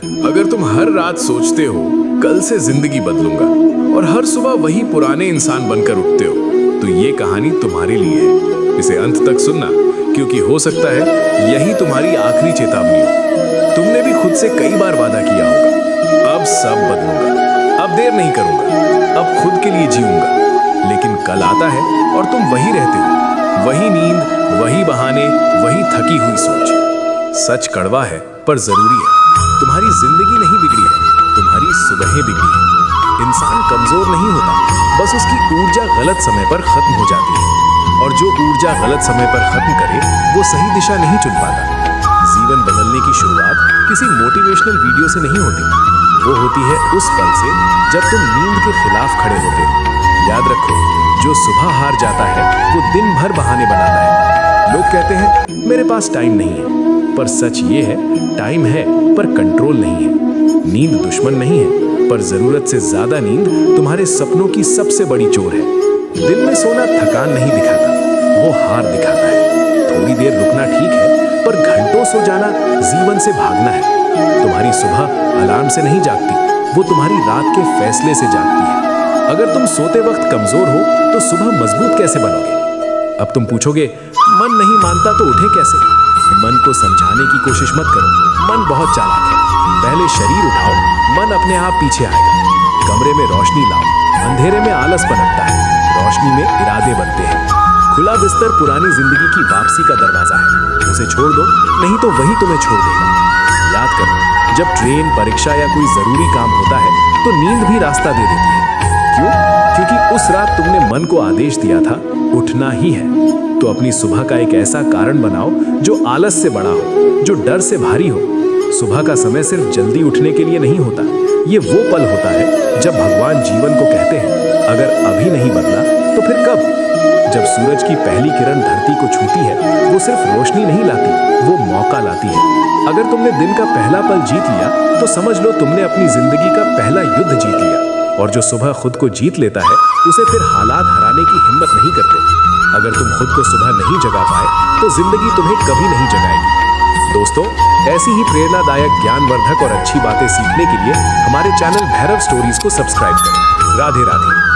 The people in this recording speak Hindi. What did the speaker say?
अगर तुम हर रात सोचते हो कल से जिंदगी बदलूंगा और हर सुबह वही पुराने इंसान बनकर उठते हो, तो ये कहानी तुम्हारे लिए है। इसे अंत तक सुनना, क्योंकि हो सकता है यही तुम्हारी आखिरी चेतावनी हो। तुमने भी खुद से कई बार वादा किया होगा, अब सब बदलूंगा, अब देर नहीं करूंगा, अब खुद के लिए जीऊंगा। लेकिन कल आता है और तुम वही रहते हो, वही नींद, वही बहाने, वही थकी हुई सोच। सच कड़वा है पर जरूरी है। तुम्हारी जिंदगी नहीं बिगड़ी है, तुम्हारी सुबहें बिगड़ी है। इंसान कमजोर नहीं होता, बस उसकी ऊर्जा गलत समय पर खत्म हो जाती है। और जो ऊर्जा गलत समय पर खत्म करे वो सही दिशा नहीं चुन पाता। जीवन बदलने की शुरुआत किसी मोटिवेशनल वीडियो से नहीं होती, वो होती है उस पल से जब तुम नींद के खिलाफ खड़े होते हो। याद रखो, जो सुबह हार जाता है वो दिन भर बहाने बनाता है। लोग कहते हैं मेरे पास टाइम नहीं है, पर सच ये है, टाइम है पर कंट्रोल नहीं है। नींद दुश्मन नहीं है, पर जरूरत से ज्यादा नींद तुम्हारे सपनों की सबसे बड़ी चोर है। दिन में सोना थकान नहीं दिखाता, वो हार दिखाता है। थोड़ी देर रुकना ठीक है, पर घंटों सो जाना जीवन से भागना है। तुम्हारी सुबह अलार्म से नहीं जागती, वो तुम्हारी रात के फैसले से जागती है। अगर तुम सोते वक्त कमजोर हो तो सुबह मजबूत कैसे बनोगे? अब तुम पूछोगे, मन नहीं मानता तो उठे कैसे? मन को समझाने की कोशिश मत करो, मन बहुत चालाक है। पहले शरीर उठाओ, मन अपने आप पीछे आएगा। कमरे में रोशनी लाओ, अंधेरे में आलस पनपता है, रोशनी में इरादे बनते हैं। खुला बिस्तर पुरानी जिंदगी की वापसी का दरवाजा है, उसे छोड़ दो, नहीं तो वही तुम्हें छोड़ देगा। याद करो, जब ट्रेन, परीक्षा या कोई जरूरी काम होता है तो नींद भी रास्ता दे देती है। क्यों? क्योंकि उस रात तुमने मन को आदेश दिया था उठना ही है। तो अपनी सुबह का एक ऐसा कारण बनाओ जो आलस से बड़ा हो, जो डर से भारी हो। सुबह का समय सिर्फ जल्दी उठने के लिए नहीं होता, ये वो पल होता है जब भगवान जीवन को कहते हैं, अगर अभी नहीं बदला तो फिर कब? जब सूरज की पहली किरण धरती को छूती है, वो सिर्फ रोशनी नहीं लाती, वो मौका लाती है। अगर तुमने दिन का पहला पल जीत लिया तो समझ लो तुमने अपनी जिंदगी का पहला युद्ध जीत लिया। और जो सुबह खुद को जीत लेता है, उसे फिर हालात हराने की हिम्मत नहीं करते। अगर तुम खुद को सुबह नहीं जगा पाए तो जिंदगी तुम्हें कभी नहीं जगाएगी। दोस्तों, ऐसी ही प्रेरणादायक, ज्ञानवर्धक और अच्छी बातें सीखने के लिए हमारे चैनल भैरव स्टोरीज को सब्सक्राइब करें। राधे राधे।